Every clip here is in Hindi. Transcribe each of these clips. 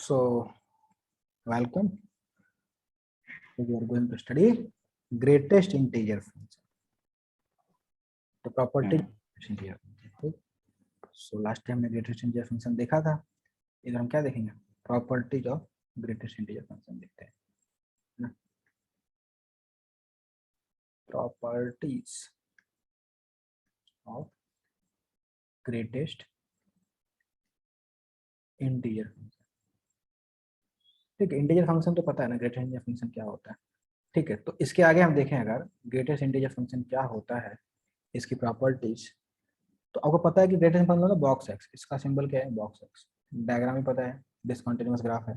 So, welcome. We are going to study greatest integer function. The property greatest integer function. So last time हमने greatest integer function देखा था. इधर हम क्या देखेंगे? Properties of greatest integer function देखते हैं. ना? Properties of greatest integer function. ठीक है, इंटीजर फंक्शन तो पता है ना, ग्रेटेस्ट इंटीजर फंक्शन क्या होता है. ठीक है, तो इसके आगे हम देखें अगर ग्रेटेस्ट इंटीजर फंक्शन क्या होता है, इसकी प्रॉपर्टीज. तो आपको पता है कि ग्रेटेस्ट फंक्शन होता है बॉक्स एक्स. इसका सिंबल क्या है? Box x. डायग्राम भी पता है, डिसकंटिन्यूअस ग्राफ है,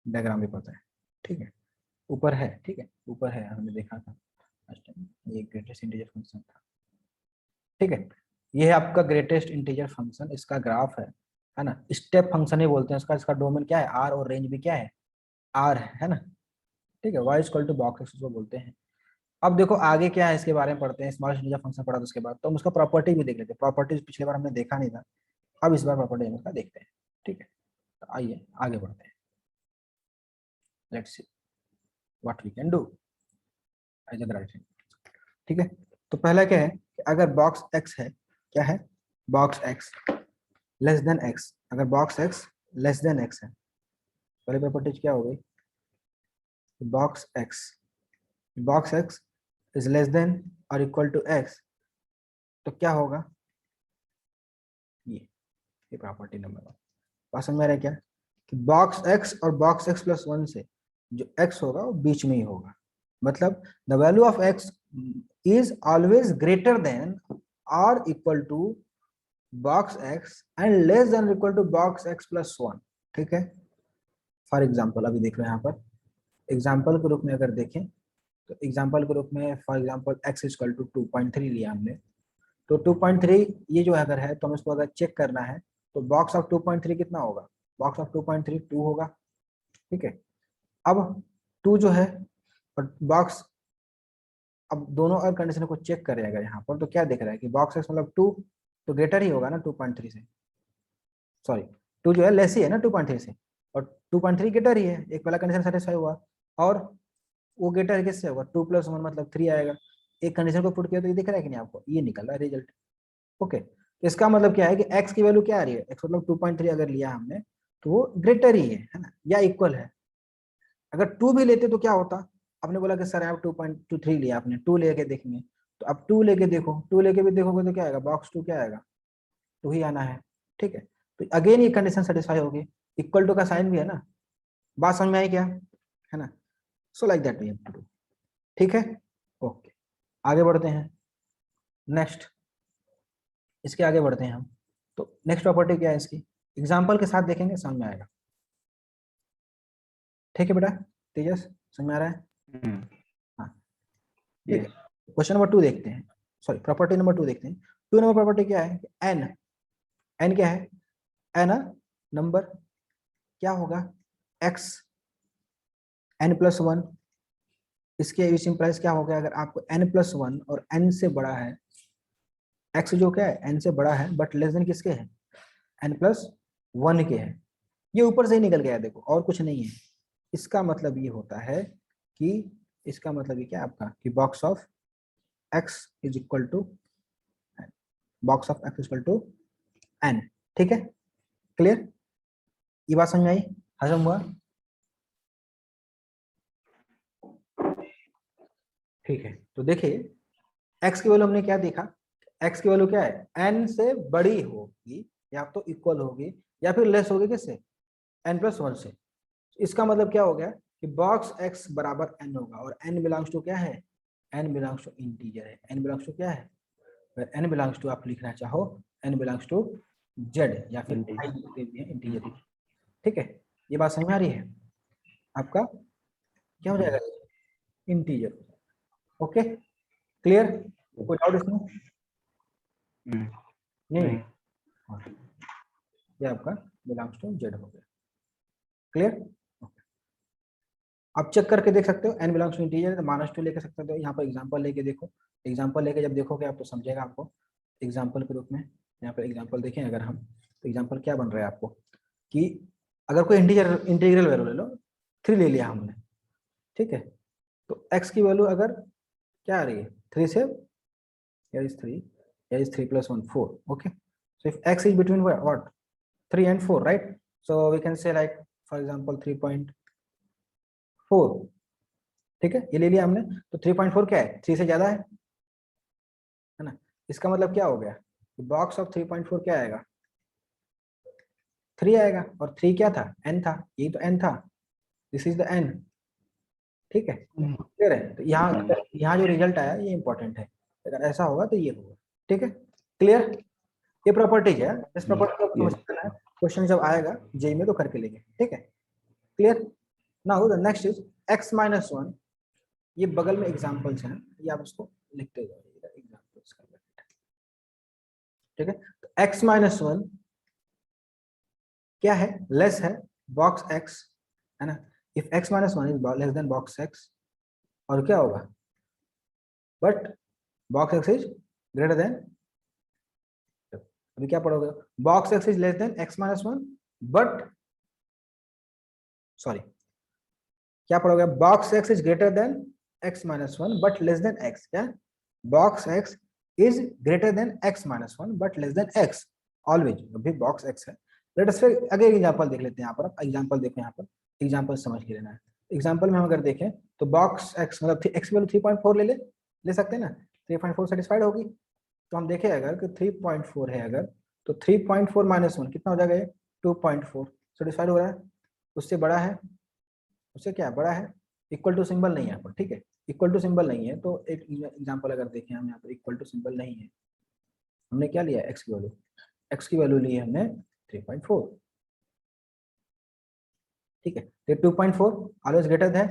डायग्राम भी पता है. ठीक है, ऊपर है. ठीक है, ऊपर है, हमने देखा था लास्ट टाइम. ये ग्रेटेस्ट इंटीजर फंक्शन था. ठीक है, ये है आपका ग्रेटेस्ट इंटीजर फंक्शन. इसका ग्राफ है ना. स्टेप फंक्शन ही बोलते हैं इसका. इसका डोमेन क्या है? आर, और रेंज भी क्या है? आर है ना. ठीक है, y equal to box x उसको बोलते हैं. अब देखो आगे क्या है, इसके बारे में पढ़ते हैं. स्मॉलेस्ट इंटीजर फंक्शन पढ़ा था उसके बाद, तो हम उसका प्रॉपर्टी भी देख लेते हैं. प्रॉपर्टीज पिछले बार हमने देखा नहीं था, अब इस बार प्रॉपर्टी हम उसका देखते हैं. ठीक है, तो आइए आगे बढ़ते हैं. Let's see what we can do as a greatest. ठीक है, तो पहला क्या है कि अगर बॉक्स एक्स है, क्या है? Box x less than x. अगर box x less than x है, पहली प्रॉपर्टीज क्या हो गई? Box x is less than और इक्वल टू एक्स, तो क्या होगा? ये प्रॉपर्टी नंबर 1. बात समझ में आ रहा है क्या? कि बॉक्स एक्स और बॉक्स एक्स प्लस 1 से जो एक्स होगा वो बीच में ही होगा. मतलब the value of x is always greater than और equal to box x and less than equal to box x plus 1. ठीक है, फॉर एग्जाम्पल अभी देख लो यहाँ पर एग्जाम्पल के रूप में अगर देखें, तो एग्जाम्पल के रूप में for example x equal to 2.3 लिया हमने. तो 2.3 ये जो अगर है, तो हम इसको अगर चेक करना है, तो बॉक्स ऑफ 2.3 कितना होगा? बॉक्स ऑफ 2.3 2 होगा. ठीक है, अब 2 जो है और बॉक्स, अब दोनों अगर कंडीशन को चेक करेगा यहाँ पर, तो क्या देख रहा है कि बॉक्स एक्स मतलब 2 तो ग्रेटर ही होगा ना 2.3 से. सॉरी, 2 जो है लेस ही है ना 2.3 से, और 2.3 ग्रेटर ही है. एक वाला कंडीशन सेटिस्फाई हुआ, और वो ग्रेटर किससे होगा? 2 + 1 मतलब 3 आएगा. एक कंडीशन को पुट किया तो ये दिख रहा है कि नहीं आपको? ये निकल रहा है रिजल्ट. ओके, इसका मतलब क्या है कि x की वैल्यू क्या आ रही है? x मतलब 2.3 अगर लिया हमने, तो वो ग्रेटर ही है ना, या इक्वल है. अगर 2 भी लेते तो क्या होता? आपने बोला कि सर आप 2.23 लिया, आपने 2 लेके देखेंगे, तो अब 2 लेके देखो, 2 लेके भी देखोगे तो क्या आएगा? बॉक्स 2 क्या आएगा? 2 ही आना है. ठीक है, तो अगेन ये कंडीशन सेटिस्फाई होगी. इक्वल टू का साइन भी है ना. बात समझ में आई क्या? है ना. So like that we have to do. ठीक है, ओके, आगे बढ़ते हैं. नेक्स्ट, इसके आगे बढ़ते हैं हम. तो नेक्स्ट प्रॉपर्टी क्या है इसकी? एग्जाम्पल के साथ देखेंगे, समझ में आएगा. ठीक है बेटा तेजस, समझ में आ रहा है? हाँ, ठीक है. क्वेश्चन नंबर 2 देखते हैं. सॉरी, प्रॉपर्टी नंबर 2 देखते हैं. 2 नंबर प्रॉपर्टी क्या है? एन. एन क्या है? एन नंबर क्या होगा? X n plus 1. इसके विच इंप्लाइज क्या हो गया? अगर आपको एन प्लस 1 और एन से बड़ा है, एक्स जो क्या है एन से बड़ा है, बट लेस देन किसके है? एन प्लस 1 के है. ये ऊपर से ही निकल गया, देखो और कुछ नहीं है. इसका मतलब ये होता है कि, इसका मतलब ये क्या आपका, कि box of x is equal to n. Box of x equal to n. ठीक है, क्लियर? ये बात समझ में आई? हजम हुआ? ठीक है, तो देखिए x की वैल्यू हमने क्या देखा? x की वैल्यू क्या है? n से बड़ी होगी, या तो इक्वल होगी, या फिर लेस होगी किससे? n प्लस 1 से. इसका मतलब क्या हो गया कि बॉक्स x बराबर n होगा, और n बिलोंग्स टू क्या है? n बिलोंग्स टू इंटीजर है. n बिलोंग्स टू क्या है? अगर n बिलोंग्स टू आप लिखना चाहो, n बिलोंग्स टू z, या फिर i लिखते भी है इंटीजर. ठीक है, ये बात समझ में आ रही है आपका? क्या हो जाएगा? इंटीजर. Okay, clear? कोई डाउट इसमें? नहीं. हाँ, ये आपका बिलोंग्स टू z हो गया. क्लियर? आप चेक करके देख सकते हो. n बिलोंग्स टू इंटीजर तो -2 लेके सकते हो. यहाँ पर एग्जांपल लेके देखो. एग्जांपल लेके जब देखोगे आप तो समझेगा आपको. एग्जांपल के रूप में यहाँ पर एग्जांपल देखें अगर हम, तो एग्जांपल क्या बन रहा है आपको कि अगर कोई इंटीग्रल वैल्यू ले लो, 3 ले लिया हमने, ठीक है, तो x की वैल्यू अगर क्या आ रही है 3 से, here is 3, here is 3 plus 1 4, okay, so if x is between what 3 and 4, right, so we can say like for example 3.4, ठीक है, ये ले लिया हमने, तो 3.4 क्या है, 3 से ज्यादा है ना, इसका मतलब क्या हो गया, बॉक्स ऑफ 3.4 क्या आएगा, 3 आएगा, और 3 क्या था, n था, यही तो n था, दिस इज द n, ठीक है, क्लियर है, तो यहाँ जो रिजल्ट आया ये इंपॉर्टेंट है, अगर ऐसा होगा तो ये होगा, ठीक है, क्लियर, ये प्रॉपर्टीज है, इस प्रॉपर्टी को समझना है, क्वेश्चन जब आएगा जेई में तो करके लेंगे, ठीक है, clear. Now the next is x minus 1, ये बगल में एग्जांपल्स हैं, ये आप उसको लिखते जाइएगा एग्जांपल्स का, ठीक है, तो x माइनस 1 क्या है, लेस है बॉक्स x, है ना, if x minus 1 is less then box x, और क्या होगा, but box x is greater than, अभी क्या पढ़ोगे, box x is less then x minus 1, but sorry क्या पढ़ोगे, box x is greater than x minus 1 but less than x, क्या, box x is greater than x minus 1 but less than x, always, अभी बॉक्स x है। लेट अस फिर अगले एग्जांपल देख लेते हैं, यहाँ पर एग्जांपल देखो, यहाँ पर एग्जांपल समझ के लेना है, एग्जांपल में हम अगर देखें तो बॉक्स x मतलब x वैल्यू 3.4 ले सकते हैं ना, 3.4 सेटिस्फाइड होगी, तो हम देखें अगर कि 3.4 है अगर, तो 3.4 माइनस 1 कितना हो जाएगा, 2.4 सेटिस्फाइड हो रहा है, उससे बड़ा है, उससे क्या बड़ा है, इक्वल टू सिंबल नहीं है यहाँ पर, ठीक है, इक्वल टू सिंबल नहीं है, तो एक एग्जांपल अगर देखें हम यहाँ पर इक्वल टू सिंबल नहीं है, हमने क्या लिया, x की वैल्यू ली है हमने 3.4, ठीक है, तो 2.4 ऑलवेज ग्रेटर है,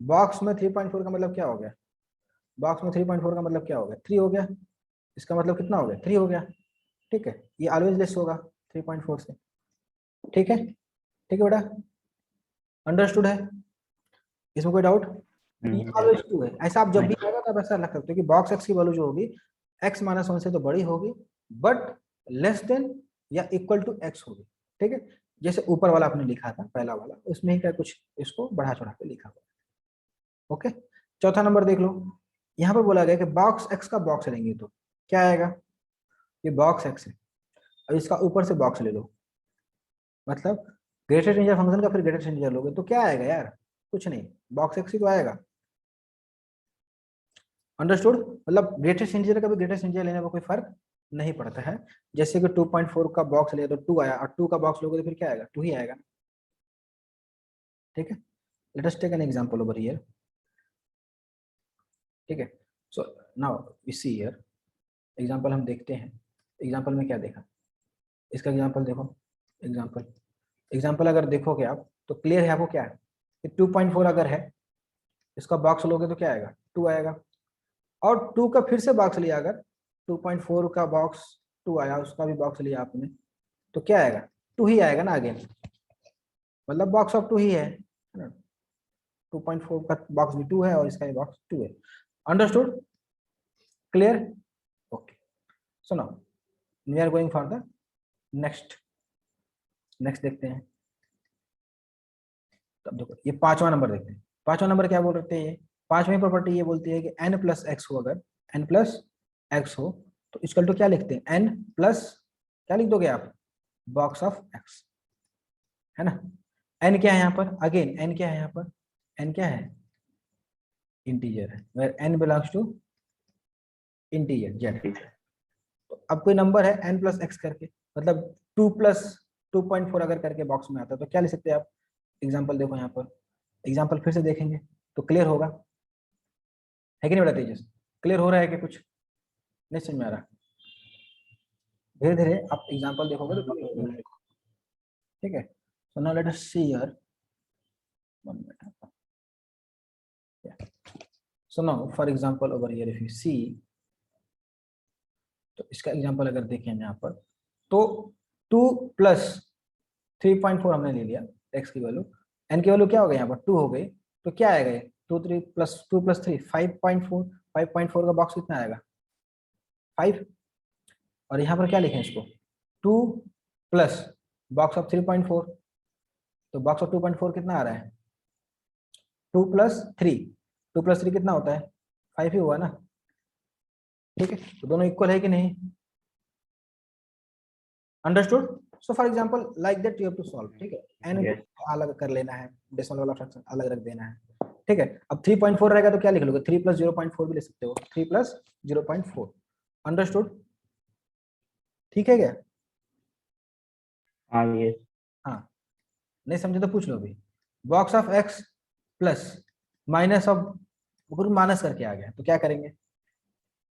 बॉक्स में 3.4 का मतलब क्या हो गया, बॉक्स में 3.4 का मतलब क्या हो गया, 3 हो गया, इसका मतलब कितना हो गया, 3 हो गया, ठीक है, ये ऑलवेज लेस होगा 3.4 से, ठीक है, ठीक है बेटा, अंडरस्टूड है, इसमें कोई डाउट, ऑलवेज 2 है, ऐसा आप जब भी आएगा तब ऐसा रख सकते हो कि बॉक्स x की वैल्यू जो होगी x माइनस 1 से तो बड़ी होगी, बट लेस देन या इक्वल टू x होगी, ठीक है, जैसे ऊपर वाला आपने लिखा था पहला वाला, उसमें ही क्या कुछ इसको बढ़ा चढ़ा के लिखा हुआ, ओके। चौथा नंबर देख लो, यहाँ पर बोला गया कि बॉक्स x का बॉक्स लेंगे तो क्या आएगा, ये बॉक्स x है, अब इसका ऊपर से बॉक्स ले लो, मतलब ग्रेटेस्ट इंटीजर फंक्शन का फिर ग्रेटेस्ट इंटीजर लोगे तो क्या आएगा यार, कुछ नहीं, बॉक्स x ही तो आएगा, अंडरस्टूड, मतलब ग्रेटेस्ट इंटीजर का भी ग्रेटेस्ट इंटीजर लेने में कोई फर्क नहीं पड़ता है, जैसे कि 2.4 का बॉक्स लिया तो 2 आया, और 2 का बॉक्स लोगे तो फिर क्या आएगा, 2 ही आएगा, ठीक है, let us take an example over here, ठीक है, so now we see here example हम देखते हैं, एग्जांपल में क्या देखा, इसका एग्जांपल देखो, एग्जांपल अगर देखोगे आप तो क्लियर है आपको क्या है कि 2.4 अगर है, इसका बॉक्स लोगे तो क्या आएगा, 2 आएगा, और 2 का फिर से बॉक्स लिया अगर, 2.4 का बॉक्स 2 आया, उसका भी बॉक्स लिया आपने, तो क्या आएगा, 2 ही आएगा ना अगेन, मतलब बॉक्स ऑफ 2 ही है ना, 2.4 का बॉक्स भी 2 है और इसका भी बॉक्स 2 है, understood, clear, okay, so now we are going for the next देखते हैं, तब देखो ये 5वां नंबर देखते हैं, 5वां नंबर क्या बोल रहे हैं, ये 5वीं प्रॉपर्टी ये बोलती है कि n प्लस एक्स हो, अगर n प्लस एक्स हो तो इसकल तो क्या लिखते हैं, n प्लस क्या लिख दोगे आप, बॉक्स ऑफ x, है ना, n क्या है यहाँ पर, अगेन n क्या है यहाँ पर, n क्या है, इंटीजर है, where n belongs to integer z, तो अब कोई नंबर है n प्लस एक्स करके, मतलब 2 प्लस 2.4 अगर करके बॉक्स में आता है तो क्या लिख सकते हैं आप, एग्जाम्पल देखो यहाँ पर, एग्जाम्पल फिर से देखेंगे तो क्लियर होगा, है कि नहीं बेटा तेजस, क्लियर हो रहा है कि कुछ नहीं समझ में आ रहा, धीरे धीरे आप एग्जाम्पल देखोगे तो clear होगा, ठीक है, so now let us see here, one minute, so now for example over here if you see, तो इसका एग्जांपल अगर देखें यहाँ पर, तो 2 प्लस 3.4 हमने ले लिया x की वैल्यू, n की वैल्यू क्या हो गई यहाँ पर 2 हो गई, तो क्या आएगा ये 2 प्लस 3 5.4, 5.4 का बॉक्स कितना आएगा 5, और यहाँ पर क्या लिखें इसको 2 प्लस बॉक्स ऑफ 3.4, तो बॉक्स ऑफ 2.4 कितना आ रहा है? 2+3, 2+3 कितना होता है? 5 ही हुआ ना, ठीक है। तो दोनों इक्वल है कि नहीं? Understood? So for example like that you have to solve, ठीक है। N Yes. अलग कर लेना है, डेसिमल वाला फ्रैक्शन अलग रख देना है, ठीक है। अब 3.4 रहेगा तो क्या लिख लोगे? 3 + 0.4 भी लिख सकते हो, 3 + 0.4। अंडरस्टूड? ठीक है क्या? हाँ ये हाँ, नहीं समझे तो पूछ लो अभी। Box of x plus minus of, minus करके आ गया तो क्या करेंगे?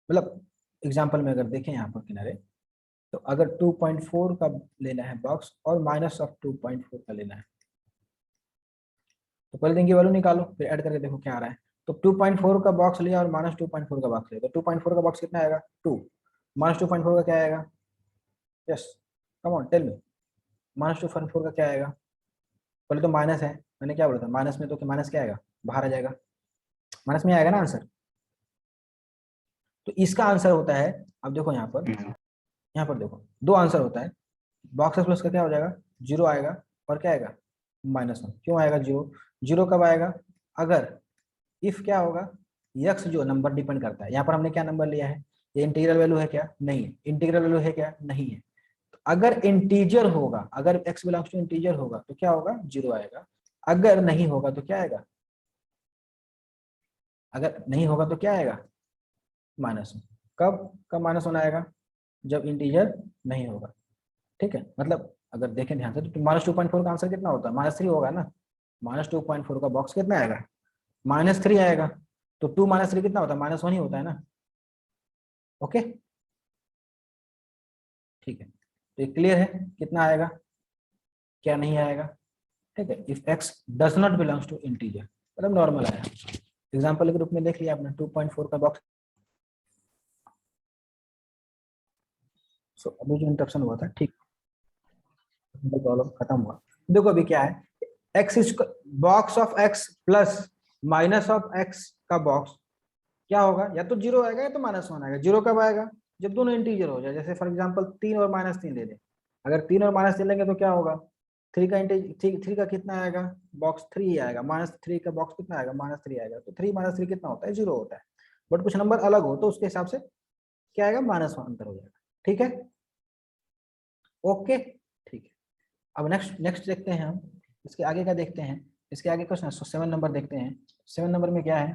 मतलब एग्जांपल में अगर देखें यहाँ पर किनारे, तो अगर 2.4 का लेना है बॉक्स और माइनस ऑफ 2.4 का लेना है, तो पहले दिन की वैल्यू निकालो, फिर ऐड करके देखो क्या आ रहा है। तो 2.4 का बॉक्स लिया और माइनस 2.4 का बॉक्स लिया, तो 2.4 का बॉक्स कितना आएगा? 2, माइनस 2.4 का क्या आएगा? Yes, come on tell me, minus 2.4 का क्या आएगा? पहले तो माइनस है, मैंने क्या बोला था माइनस में, तो माइनस क्या आएगा? बाहर आ जाएगा, माइनस में आएगा ना आंसर। तो इसका आंसर होता है, अब देखो यहाँ पर, यहाँ पर देखो दो आंसर होता है। बॉक्स प्लस का क्या हो जाएगा? 0 आएगा, और क्या आएगा? -1। क्यों आएगा 0? 0 कब आएगा? अगर इफ क्या होगा, यक्स जो नंबर डिपेंड करता है, यहाँ पर हमने क्या नंबर लिया है? ये इंटीग्रल वैल्यू है क्या? नहीं है। इंटीग्रल वैल्यू है क्या? नहीं है। तो अगर इंटीजर होगा, अगर x बिलोंग्स टू इंटीजर होगा तो क्या होगा? 0 आएगा। अगर नहीं होगा तो क्या आएगा? अगर नहीं होगा तो क्या आएगा? -1। कब -1 आएगा? जब इंटीजर नहीं होगा, ठीक है। मतलब अगर देखें ध्यान से तो -2.4 का आंसर कितना होता है? -3 होगा ना। -2.4 का बॉक्स कितना आएगा? -3 आएगा। तो 2 - 3 कितना होता है? -1 ही होता है ना। ओके, ठीक है। तो ये क्लियर है कितना आएगा, क्या नहीं आएगा, ठीक है। If x does not belongs to integer, मतलब नॉर्मल आया। एग्जांपल के रूप में देख लिया आपने 2.4 का बॉक्स। सो अभी जो इंटरप्शन हुआ था, ठीक, प्रॉब्लम खत्म हुआ। देखो अभी क्या है, x box of x plus minus of x का बॉक्स क्या होगा? या तो 0 आएगा या तो -1 आएगा। 0 कब आएगा? जब दोनों इंटीजर हो जाए। जैसे फॉर एग्जांपल 3 और -3 ले लें, अगर 3 और -3 लेंगे तो क्या होगा? 3 का इंटीजर, 3 का कितना आएगा? बॉक्स 3 आएगा। -3 का बॉक्स कितना आएगा? -3 आएगा। तो 3 - 3 कितना होता है? 0 होता है। बट कुछ नंबर अलग हो तो उसके हिसाब से क्या आएगा? -1 अंतर हो जाएगा, ठीक है। ओके, ठीक है। अब नेक्स्ट नेक्स्ट देखते हैं हम, इसके आगे का देखते हैं। इसके आगे क्वेश्चन 7 नंबर देखते हैं। 7 नंबर में क्या है,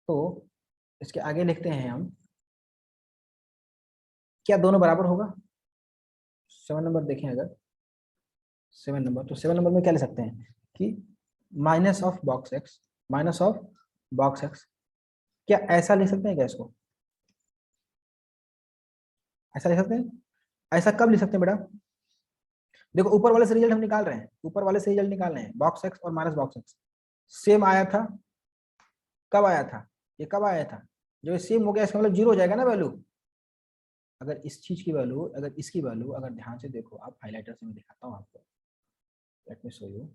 तो इसके आगे लिखते हैं हम, क्या दोनों बराबर होगा? 7 नंबर देखें अगर, 7 नंबर, तो 7 नंबर में क्या ले सकते हैं कि minus of box x, minus of box x, क्या ऐसा लिख सकते हैं क्या इसको? ऐसा लिख सकते हैं? ऐसा कब लिख सकते हैं बेटा? देखो ऊपर वाले से रिजल्ट हम निकाल रहे हैं, ऊपर वाले से रिजल्ट निकाल रहे हैं, बॉक्स एक्स और माइनस बॉक्स एक्स सेम आया था। कब आया था? ये कब आया था? जो ये सेम हो गया इसका मतलब 0 हो जाएगा ना वैल्यू। अगर इस चीज की वैल्यू, अगर इसकी वैल्यू, अगर ध्यान से देखो आप, हाइलाइटर से मैं दिखाता हूँ आपको, let me show you.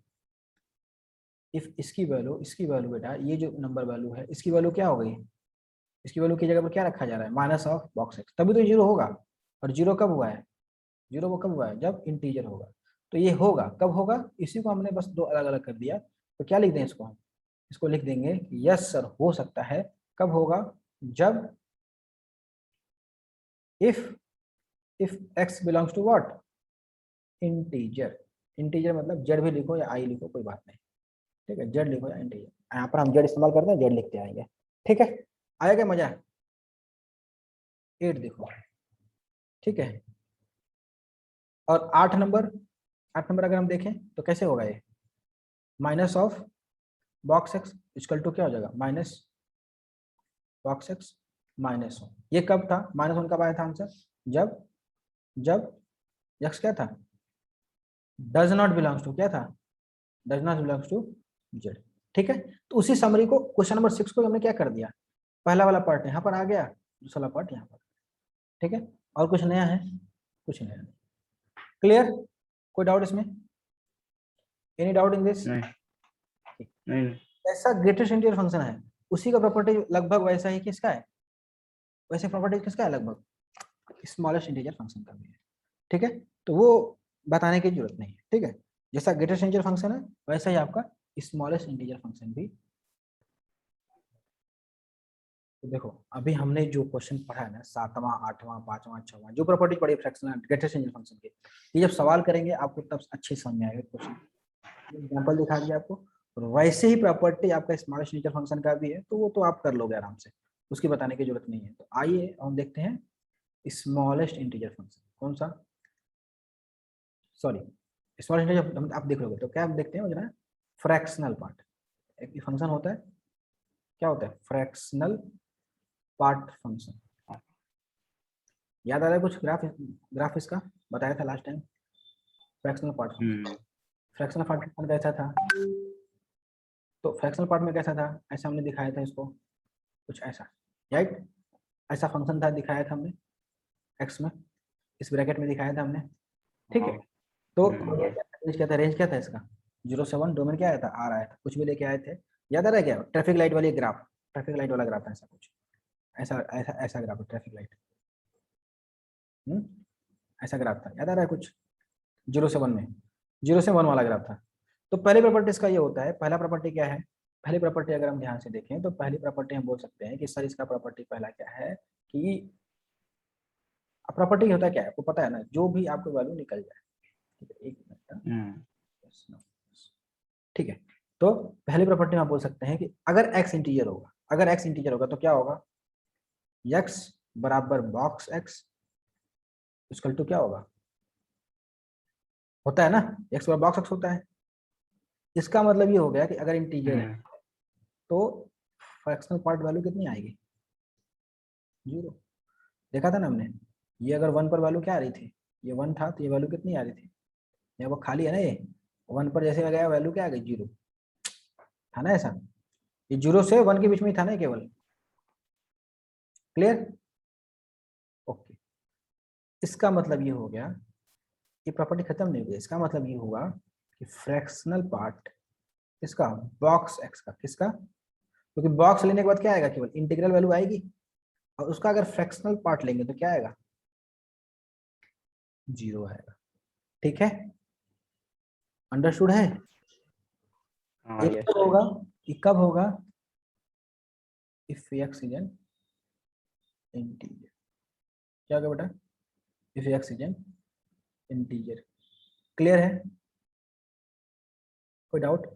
If इसकी वैल्यू बेटा, ये जो नंबर वैल्यू है इसकी वैल्यू क्या हो गई? इसकी वैल्यू की जगह पर क्या रखा जा रहा है? माइनस ऑफ बॉक्स एक्स, तभी तो 0 होगा। और 0 कब हुआ है? 0 वो कब हुआ है? जब इंटीजर होगा। तो ये होगा कब होगा? इसी को हमने बस दो अलग अलग कर दिया। तो क्या लिख दें इसको हम? इसको लिख देंगे कि यस सर हो सकता है। कब होगा? जब if if x belongs to what? Integer. Integer मतलब जेड भी लिखो या आई लिखो, कोई बात नहीं, ठीक है। जेड लिखो या इंटीजर, यहाँ पर हम जेड इस्तेमाल करते हैं, जेड लिखते आएंगे, ठीक है। आएगा मजा? 8 देखो, ठीक है। और 8 नंबर अगर हम देखें तो कैसे होगा ये? Minus of box x equal to क्या हो जाएगा? Minus box x -1। ये कब था? -1 कब आया था आंसर? जब जब एक्स क्या था? डज नॉट बिलोंग्स टू, क्या था? Does not belongs to z, ठीक है। तो उसी समरी को क्वेश्चन नंबर 6 को हमने क्या कर दिया, पहला वाला पार्ट यहाँ पर आ गया, दूसरा पार्ट यहाँ पर, ठीक है। और कुछ नया है? कुछ नया नहीं। क्लियर? कोई डाउट इसमें? Any doubt in this? नहीं। ऐसा ग्रेटेस्ट इंटीजर फंक्शन है, उसी का प्रॉपर्टी लगभग वैसा ही किसका है? वैसे प्रॉपर्टी किसका है लगभग? स्मॉलेस्ट इंटीजर फंक्शन का भी है, ठीक है। तो वो बताने की जरूरत नहीं है, ठीक है। जैसा ग्रेटेस्ट इंटीजर फंक्शन है वैसा ही आपका स्मॉलेस्ट इंटीजर फंक्शन भी। तो देखो अभी हमने जो क्वेश्चन पढ़ा है ना 7वां 8वां 5वां 6वां जो प्रॉपर्टी पढ़ी फ्रैक्शनल ग्रेटेस्ट इंटीजर फंक्शन की, ये जब सवाल करेंगे आपको तब अच्छे समझ में आएगा क्वेश्चन। एग्जांपल दिखा दिया आपको, और वैसे ही प्रॉपर्टी आपका स्मॉलेस्ट इंटीजर फंक्शन का भी है, तो वो तो आप कर लोगे आराम से, उसकी बताने की जरूरत नहीं है। तो आइए हम देखते हैं स्मॉलेस्ट इंटीजर फंक्शन कौन सा, सॉरी स्मॉलेस्ट इंटीजर आप देख लोगे तो क्या आप देखते हैं मुझे, फ्रैक्शनल पार्ट। एक फंक्शन होता है, क्या होता है, फ्रैक्शनल पार्ट फंक्शन। याद आ रहा है कुछ ग्राफ इसका बताया था last time, fractional part function. Fractional part function कैसा था, तो फ्रैक्शनल पार्ट में कैसा था, ऐसा हमने दिखाया था इसको, कुछ ऐसा, राइट, ऐसा फंक्शन था, दिखाया था हमने एक्स में, इस ब्रैकेट में दिखाया था हमने, ठीक है। तो रेंज क्या था, रेंज क्या था इसका 0 से 1, डोमेन क्या आया था आर आया था, कुछ भी लेके आए थे, याद आ रहा है क्या, ट्रैफिक लाइट वाली ग्राफ, ट्रैफिक लाइट वाला ग्राफ था ऐसा कुछ, ऐसा ऐसा ऐसा ग्राफ, ट्रैफिक लाइट, ऐसा ग्राफ था, याद आ रहा है कुछ, 0 से 1 में, 0 से 1 वाला ग्राफ था। तो पहली प्रॉपर्टी इसका ये होता है, पहला प्रॉपर्टी क्या है, पहली प्रॉपर्टी अगर हम ध्यान से देखें तो पहली प्रॉपर्टी हम बोल सकते हैं कि सर इसका प्रॉपर्टी पहला क्या है कि प्रॉपर्टी होता है क्या है आपको पता है ना, जो भी आपको वैल्यू निकल जाए, ठीक है, एक मिनट, ठीक है। तो पहली प्रॉपर्टी में आप बोल सकते हैं कि अगर x इंटीजर होगा, अगर x इंटीजर होगा तो क्या होगा, x बराबर बॉक्स x इक्वल टू क्या होगा, होता है ना, x बराबर बॉक्स x होता है। इसका मतलब ये हो गया कि अगर इंटीजर है तो फ्रैक्शनल पार्ट वैल्यू कितनी आएगी, 0। देखा था ना हमने, ये अगर 1 पर वैल्यू क्या आ रही थी, ये 1 था तो ये वैल्यू कितनी आ रही थी, ये वो खाली है ना, ये 1 पर जैसे लगाया वैल्यू क्या आ गई, 0 था ना, ऐसा ये 0 से 1 के बीच में ही था ना केवल, क्लियर, ओके। इसका मतलब ये हो गया, ये प्रॉपर्टी खत्म नहीं हुई, इसका मतलब ये हुआ कि फ्रैक्शनल पार्ट किसका, बॉक्स एक्स का, किसका, क्योंकि बॉक्स लेने के बाद क्या आएगा, केवल इंटीग्रल वैल्यू आएगी, और उसका अगर फ्रैक्शनल पार्ट लेंगे तो क्या आएगा, 0 आएगा, ठीक है, अंडरस्टूड है। ये कब होगा, ये कब होगा, if x is an integer, क्या होगा बेटा, if x is an integer, clear है, कोई डाउट,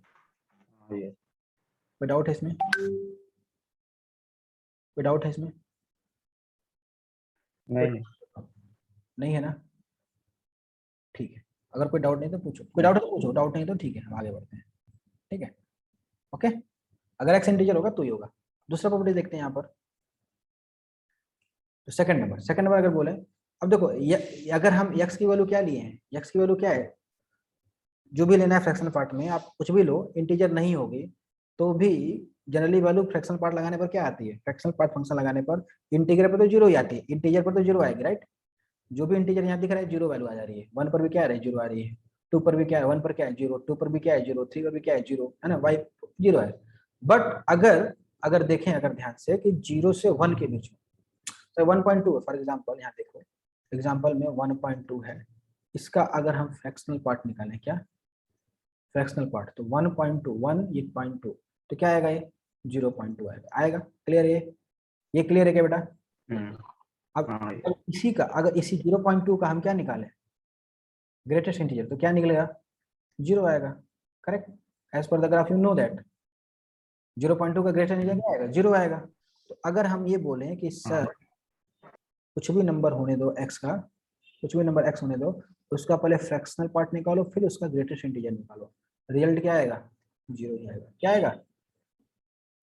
कोई डाउट है इसमें, कोई डाउट है इसमें, नहीं है ना, ठीक है, अगर कोई डाउट नहीं तो पूछो, कोई डाउट है तो पूछो, डाउट नहीं तो ठीक है हम आगे बढ़ते हैं, ठीक है, ओके। अगर एक्स इंटीजर होगा तो ही होगा। दूसरा प्रॉपर्टी देखते हैं यहाँ पर, तो सेकंड नंबर अगर बोले, अब देखो अगर हम x की वैल्यू क्या लिए हैं, x की वैल्यू क्या है, जो भी लेना है फ्रैक्शनल पार्ट में आप कुछ भी लो, इंटीजर नहीं होगी तो भी जनरली वैल्यू फ्रैक्शनल पार्ट लगाने पर क्या आती है, फ्रैक्शनल पार्ट फंक्शन लगाने पर इंटीजर पर तो 0 ही आती है, इंटीजर पर तो 0 आएगी, राइट, जो भी इंटीजर यहाँ दिख रहा है 0 वैल्यू आ जा रही है, 1 पर भी क्या आ रही है 0 आ रही है, 2 पर भी क्या है, 1 पर क्या है 0, 2 पर भी क्या है 0, 3 पर भी क्या है 0, है ना, y 0 है। बट अगर अगर देखें अगर ध्यान से कि 0 से 1 के बीच में, तो 1.2 फॉर एग्जांपल, यहाँ देखो एग्जांपल में 1.2 है, इसका अगर हम फ्रैक्शनल पार्ट निकालें, क्या फ्रैक्शनल पार्ट, तो 1.2 1 ये 0.2 तो क्या आएगा, ये 0.2 आएगा, आएगा, क्लियर, ये क्लियर है क्या बेटा। अब इसी का अगर इसी 0.2 का हम क्या निकालें, ग्रेटेस्ट इंटीजर, तो क्या निकलेगा, 0 आएगा, correct, as per the graph you know that 0.2 का ग्रेटेस्ट इंटीजर क्या आएगा, 0 आएगा। तो अगर हम ये बोलें कि सर कुछ भी नंबर होने दो x का, कुछ भी नंबर x होने दो, उसका पहले फ्रैक्शनल पार्ट निकालो फिर उसका ग्रेटेस्ट इंटीजर निकालो, रिजल्ट क्या आएगा, 0 ही आएगा, क्या आएगा,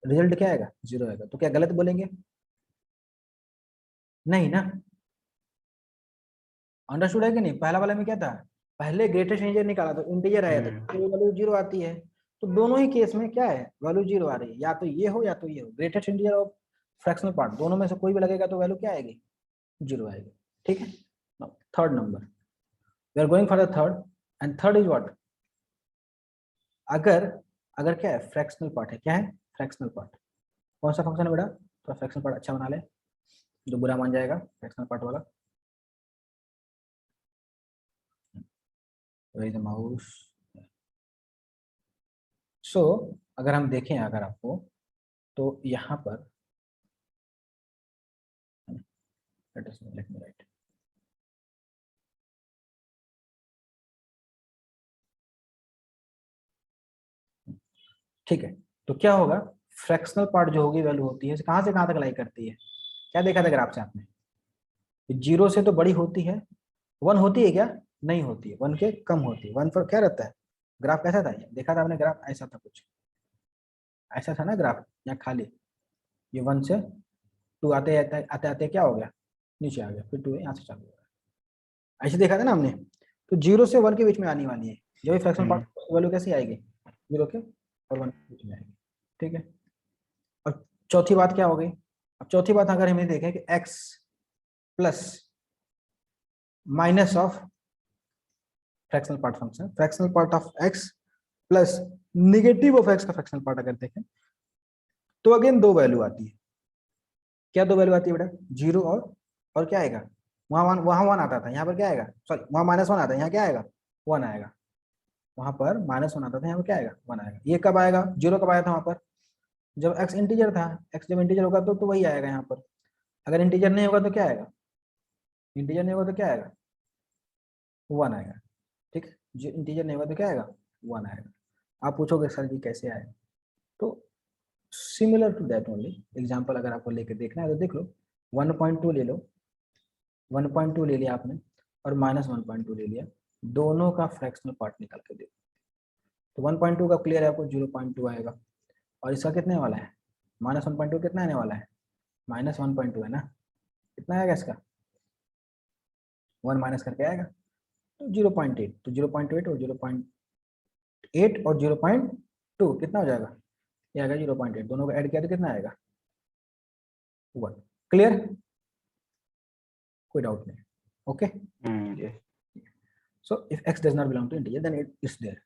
रिजल्ट क्या आएगा, 0 आएगा। तो क्या गलत बोलेंगे, नहीं ना, अंडरस्टूड है कि नहीं, पहला वाला में क्या था, पहले ग्रेटेस्ट इंटीजर निकाला तो इंटीजर आया तो वैल्यू 0 आती है, तो दोनों ही केस में क्या है, वैल्यू 0 आ रही है, या तो ये हो या तो ये हो, ग्रेटेस्ट इंटीजर और फ्रैक्शनल पार्ट दोनों में से कोई भी लगेगा तो वैल्यू क्या आएगी, 0 आएगी, ठीक है। Third number, we are going for the third, and third is what, अगर अगर क्या है, फ्रैक्शनल पार्ट है, क्या है फ्रैक्शनल पार्ट, कौन सा फंक्शन है बेटा, तो फ्रैक्शनल पार्ट अच्छा बना ले, जो बुरा मान जाएगा फ्रैक्शनल पार्ट वाला, वेयर इज द माउस, सो अगर हम देखें अगर आपको तो यहाँ पर let me write. ठीक है, तो क्या होगा, फ्रैक्शनल पार्ट जो होगी वैल्यू होती है कहाँ से कहाँ तक लाई करती है, क्या देखा था ग्राफ से आपने, जीरो से तो बड़ी होती है, वन होती है क्या, नहीं होती है, वन के कम होती है, वन पर क्या रहता है, ग्राफ कैसा था ये देखा था आपने, ग्राफ ऐसा था, कुछ ऐसा था ना ग्राफ, या खाली ये वन से टू आते आते आते आते क्या हो गया, नीचे आ गया, फिर टू यहाँ से चालू हो गया, ऐसे देखा था ना हमने। तो जीरो से वन के बीच में आने वाली है, जो भी फ्रैक्शनल पार्ट वैल्यू कैसी आएगी, जीरो के और वन के बीच में आएगी, ठीक है। और चौथी बात क्या हो गई, अब चौथी बात अगर हमें देखें कि x plus minus of fractional part function, fractional part of x plus negative of x का फ्रैक्शनल पार्ट अगर देखें तो अगेन दो वैल्यू आती है, क्या दो वैल्यू आती है बेटा, जीरो और क्या आएगा, वहां वन आता था, यहाँ पर क्या आएगा, सॉरी वहां माइनस वन आता है, यहाँ क्या आएगा, वन आएगा, वहां पर माइनस वन आता था, यहाँ पर क्या आएगा, वन आएगा। ये कब आएगा, जीरो कब आया था वहां पर, जब x इंटीजर था, x जब इंटीजर होगा तो वही आएगा यहाँ पर, अगर इंटीजर नहीं होगा तो क्या आएगा, इंटीजर नहीं होगा तो क्या आएगा, वन आएगा, ठीक है, जो इंटीजर नहीं होगा तो क्या आएगा, वन आएगा। आप पूछोगे सर जी कैसे आए, तो similar to that only, example अगर आपको लेके देखना है तो देख लो, 1.2 ले लो, 1.2 ले लिया आपने और माइनस 1.2 ले लिया, दोनों का फ्रैक्शनल पार्ट निकाल के देखो, तो 1.2 का क्लियर है आपको 0.2 आएगा, और इसका कितने वाला है, माइनस 1.2 कितना आने वाला है, माइनस 1.2 है ना, कितना आएगा इसका, वन माइनस करके आएगा, तो 0.8, तो 0.8 और 0.8 और 0.2 कितना हो जाएगा, ये आएगा 0.8, दोनों को ऐड किया तो कितना आएगा, वन। क्लियर, कोई डाउट नहीं, okay. yes. So if x does not belong to integer then it is there,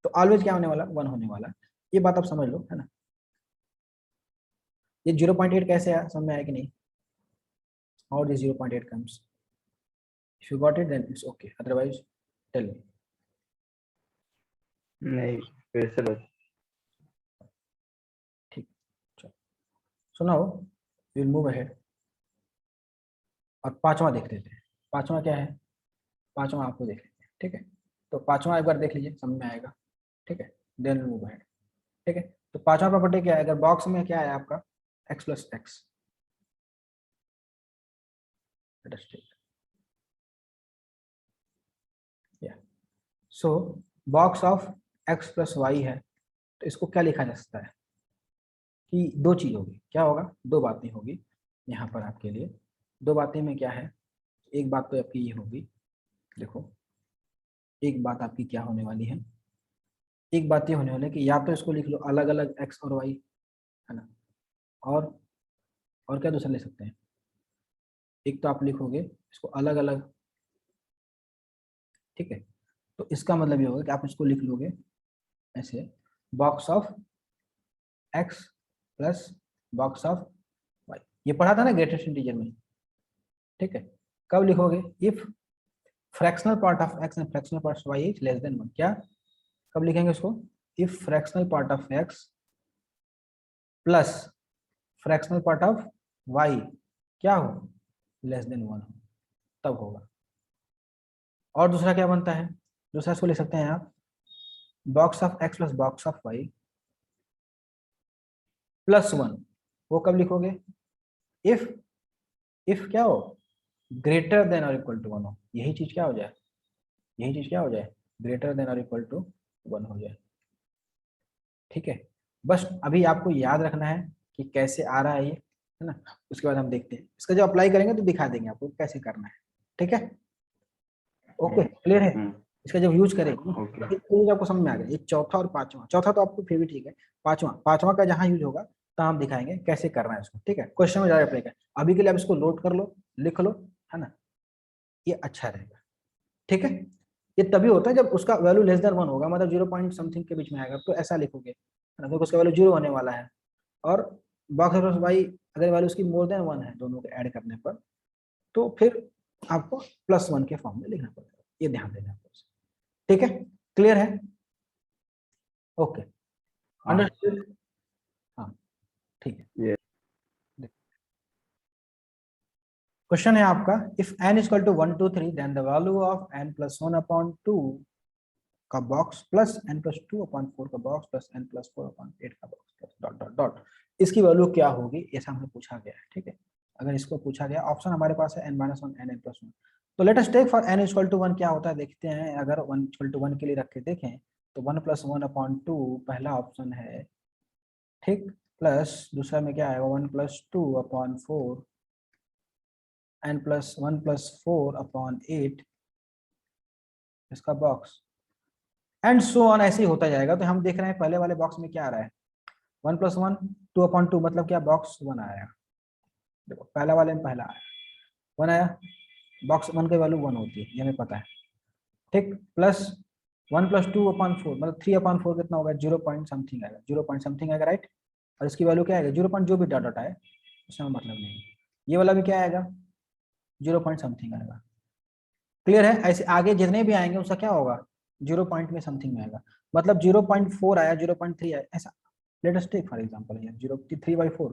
तो ऑलवेज क्या होने वाला, वन होने वाला, ये बात आप समझ लो, है ना। ये 0.8 कैसे आया, समझ में आया कि नहीं, और this 0.8 comes, if you got it then it's okay, otherwise tell me. नहीं, फिर से बस ठीक, चलो, so now we will move ahead, और पांचवा देख लेते हैं, पांचवा क्या है, पांचवा आपको देख लेते हैं, ठीक है, तो पांचवा एक बार देख लीजिए, समझ में आएगा, ठीक है, देन मूव अहेड, ठीक है। तो पांचवा प्रॉपर्टी क्या है, अगर बॉक्स में क्या है आपका x plus x, so box of x plus y है, तो इसको क्या लिखा जा सकता है कि दो चीज होगी, क्या होगा, दो बातें होगी यहाँ पर आपके लिए, दो बातें में क्या है, एक बात तो आपकी ये होगी, देखो एक बात आपकी क्या होने वाली है, एक बात ये होने वाली है कि या तो इसको लिख लो अलग अलग x और y, है ना, और क्या दूसरा ले सकते हैं, एक तो आप लिखोगे इसको अलग अलग, ठीक है, तो इसका मतलब ये होगा कि आप इसको लिख लोगे ऐसे, box of x plus box of y, ये पढ़ा था ना ग्रेटेस्ट इंटीजर में, ठीक है, कब लिखोगे, if fractional part of x and fractional part of y is less then 1, क्या, कब लिखेंगे इसको, if fractional part of x plus fractional part of y क्या हो, लेस देन 1 हो, तब होगा। और दूसरा क्या बनता है, दूसरा इसको लिख सकते हैं आप, box of x plus box of y plus 1, वो कब लिखोगे, इफ क्या हो, ग्रेटर देन और इक्वल टू 1 हो, यही चीज क्या हो जाए, यही चीज क्या हो जाए, ग्रेटर देन और इक्वल टू 1 हो जाए, ठीक है। बस अभी आपको याद रखना है कि कैसे आ रहा है ये, है ना, उसके बाद हम देखते हैं इसका जब अप्लाई करेंगे तो दिखा देंगे आपको कैसे करना है, ठीक है, ओके, क्लियर है। इसका जब यूज करेंगे ना, ओके ये चीज आपको समझ में आ गया, ये चौथा और पांचवा, चौथा तो आपको फिर भी ठीक है, पांचवा, पांचवा का जहां यूज होगा तो हम दिखाएंगे कैसे करना है इसको, ठीक है, क्वेश्चन में जाकर अप्लाई कर, अभी के लिए आप इसको नोट कर लो, लिख लो, है ना, ये अच्छा रहेगा, ठीक है। ये तभी होता है जब उसका वैल्यू लेस देन 1 होगा, मतलब 0 पॉइंट समथिंग के बीच में आएगा, तो ऐसा लिखोगे, है ना, क्योंकि उसका वैल्यू 0 होने वाला है, और बॉक्स प्लस वाई अगर वैल्यू उसकी मोर देन 1 है दोनों को ऐड करने पर, तो फिर आपको +1 के फॉर्म में लिखना पड़ेगा, ये ध्यान देना है, ठीक है, क्लियर है, ओके। हाँ। अंडरस्टूड? हाँ ठीक है। Yes. क्वेश्चन है आपका, if n is equal to 1 2 3 then the value of n plus 1 upon 2 का box plus n plus 2 upon 4 का box plus n plus 4 upon 8 का box plus dot dot dot, इसकी वैल्यू क्या होगी, ऐसा हमने पूछा गया है। ठीक है, अगर इसको पूछा गया, ऑप्शन हमारे पास है n minus one n n plus one. तो let us take for n equal to 1 क्या होता है देखते हैं। अगर 1 इक्वल टू 1 के लिए रख के देखें तो 1 प्लस 1 अपॉन 2 पहला ऑप्शन है, ठीक, प्लस दूसरा में क्या आएगा 1 plus 2 upon 4 n plus 1 plus 4 upon 8 इसका बॉक्स एंड सो ऑन, ऐसे ही होता जाएगा। तो हम देख रहे हैं पहले वाले बॉक्स में क्या आ रहा है, 1 प्लस 1 2 अपॉन 2 मतलब क्या, बॉक्स 1 आया। देखो पहला वाले में पहला आया 1 आया, बॉक्स 1 की वैल्यू 1 होती है, ये हमें पता है। ठीक, प्लस 1 प्लस 2 अपॉन 4 मतलब 3 अपॉन 4 कितना होगा, 0 पॉइंट समथिंग आएगा, 0 पॉइंट समथिंग आएगा, राइट। और इसकी वैल्यू क्या आएगा, 0 पॉइंट जो भी डॉट डॉट आए उसमें मतलब नहीं। ये वाला भी क्या आएगा, 0 पॉइंट समथिंग आएगा। क्लियर है? ऐसे आगे जितने भी आएंगे उसका क्या होगा, 0 पॉइंट में समथिंग में आएगा। मतलब 0.4 आया, 0.3 आया, ऐसा। Let us take for example here 3/4,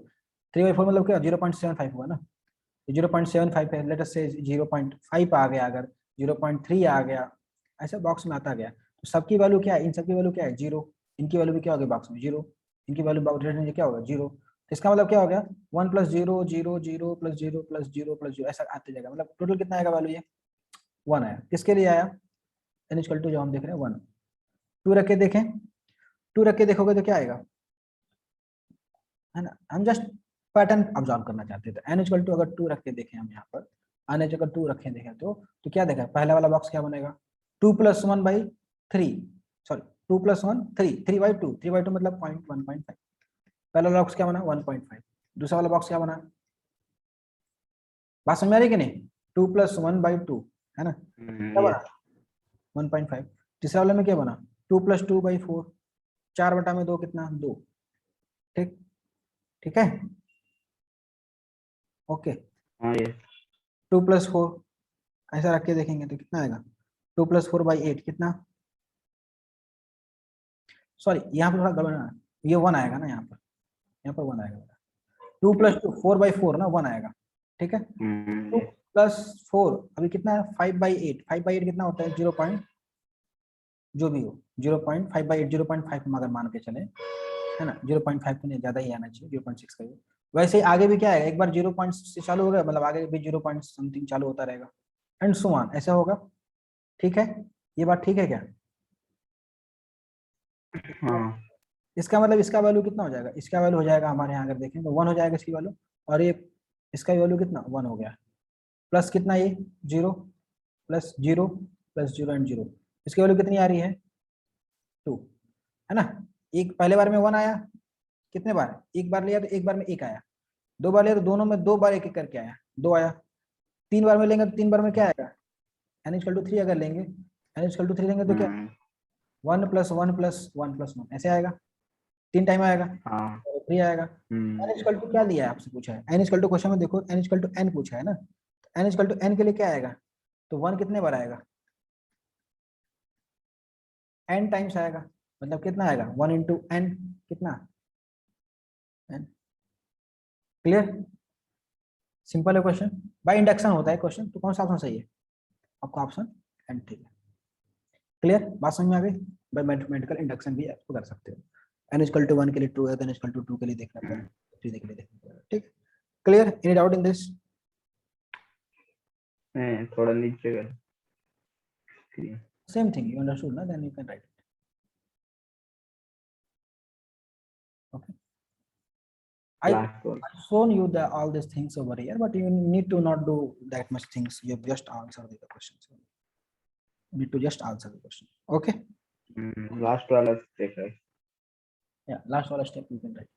3/4 मतलब क्या, 0.75 हुआ ना, 0.75 है। लेट अस से 0.5 आ गया, अगर 0.3 आ गया, ऐसा बॉक्स में आता गया। तो सबकी वैल्यू क्या है, इन सबकी वैल्यू क्या है, 0। इनकी वैल्यू भी क्या होगी बॉक्स में, 0। इनकी वैल्यू बॉक्स में क्या होगा, 0। तो इसका मतलब क्या हो गया, 1 प्लस 0 0 0 प्लस 0 प्लस 0 प्लस 0 ऐसा आते जाएगा। मतलब टोटल कितना आएगा वैल्यू, ये 1 आया। किसके लिए आया, n इक्वल टू जो हम देख रहे हैं 1। 2 रख के देखें, 2 रख के देखोगे तो क्या आएगा, है ना। हम जस्ट पैटर्न ऑब्जर्व करना चाहते हैं। तो n इक्वल टू अगर 2 रख के देखें हम यहाँ पर, n अगर 2 रखें देखें तो क्या देखा, पहला वाला बॉक्स क्या बनेगा, 2 प्लस 1 बाई 3, सॉरी 2 प्लस 1 3, 3/2, 3/2 मतलब 1.5। पहला वाला बॉक्स क्या बना 1.5, दूसरा वाला बॉक्स क्या बना, बात समझ आ रही कि नहीं, 2 प्लस 1/2 है ना, क्या Yes. बना 1.5। तीसरा वाले में क्या बना 2 प्लस 2/4, 4/2 कितना 2। ठीक, ठीक है, ओके। हाँ। Yes. 2 प्लस 4 ऐसा रख के देखेंगे तो कितना आएगा, 2 प्लस 4/8 कितना, सॉरी यहाँ पर थोड़ा गड़बड़ है, ये 1 आएगा ना, यहाँ पर 1 आएगा। 2 प्लस 2 4/4 ना, 1 आएगा। ठीक है, 2 Yes. प्लस 4 अभी कितना है 5/8, 5/8 कितना होता है 0 पॉइंट जो भी हो, 0.5/8, 0.5 हम अगर मान के चले, है ना, 0.5 को नहीं, ज्यादा ही आना चाहिए, 0.6 का ही। वैसे ही आगे भी क्या है, एक बार 0 पॉइंट से चालू हो गया मतलब आगे भी 0 पॉइंट समथिंग चालू होता रहेगा, एंड सो ऑन, ऐसा होगा। ठीक है, ये बात ठीक है क्या, हाँ। इसका मतलब इसका वैल्यू कितना हो जाएगा, इसका वैल्यू हो जाएगा हमारे यहाँ अगर देखें तो 1 हो जाएगा इसकी वैल्यू, और ये इसका वैल्यू कितना 1 हो गया, प्लस कितना ये 0 प्लस 0 प्लस 0 एंड 0, इसकी वैल्यू कितनी आ रही है 2, है ना। एक पहले बार में 1 आया, कितने बार, एक बार लिया तो एक बार में 1 आया, 2 बार लिया तो दोनों में 2 बार एक एक करके आया, 2 आया। 3 बार में लेंगे तो 3 बार में क्या आएगा, n इक्वल टू 3 अगर लेंगे, n इक्वल टू 3 लेंगे तो क्या, 1 प्लस 1 प्लस 1 प्लस 1 ऐसे आएगा, 3 टाइम आएगा, हाँ। 3 आएगा। n इक्वल टू क्या लिया है आपसे पूछा है, n इक्वल टू क्वेश्चन में देखो n इक्वल टू n पूछा है ना, n इक्वल टू n के लिए क्या आएगा, तो 1 कितने बार आएगा, n टाइम्स आएगा, मतलब कितना आएगा 1 इंटू n, कितना n। क्लियर, सिंपल है क्वेश्चन, बाय इंडक्शन होता है क्वेश्चन। तो कौन सा ऑप्शन सही है आपका, ऑप्शन एंड, ठीक है। क्लियर, बात समझ में आ गई। बाय मैथमेटिकल इंडक्शन भी आपको कर सकते हो, n इक्वल टू 1 के लिए 2 है, n इक्वल टू 2 के लिए देखना पड़ेगा, 3 के लिए देखना पड़ेगा। ठीक, clear, any doubt in this, थोड़ा नीचे कर। सेम थिंग यू अंडरस्टूड ना, then you can write it. Okay, Last one. I've shown you the all these things over here, but you need to not do that much things, you just answer the questions, you need to just answer the question. Okay, Last वाला check है. yeah, last वाला step you can write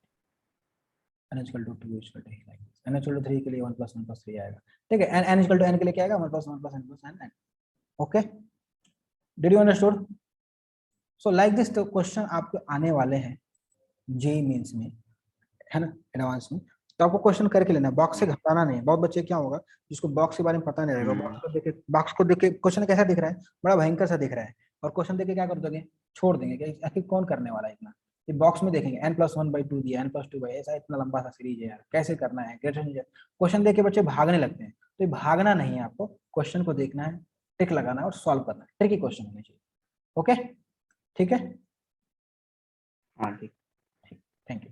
n equal to 2 equal to like this, n equal to 3 के लिए 1 plus 1 plus 3 आएगा, ठीक है, n equal to n के लिए क्या आएगा 1 plus 1 plus n plus n। Okay, did you understood? So like this तो क्वेश्चन आपको आने वाले हैं जेई मेंस में, है ना, एडवांस में। तो आपको क्वेश्चन करके लेना, बॉक्स से घबराना नहीं है। बहुत बच्चे क्या होगा जिसको बॉक्स के बारे में पता नहीं रहेगा, बॉक्स को देख के क्वेश्चन कैसा दिख रहा है, बड़ा भयंकर सा दिख रहा है, और क्वेश्चन देख के क्या कर दोगे, छोड़ देंगे कि आखिर कौन करने वाला है इतना। ये बॉक्स में देखेंगे n+1/2 दिया, n+2 ऐसा इतना लंबा सा सीरीज है यार, कैसे करना है, क्वेश्चन देख के बच्चे भागने लगते हैं, तो ये भागना नहीं है, आपको क्वेश्चन को देखना है, टिक लगाना है और सॉल्व करना है, ट्रिकी क्वेश्चन होने चाहिए। ओके, ठीक है, हाँ ठीक। Thank you.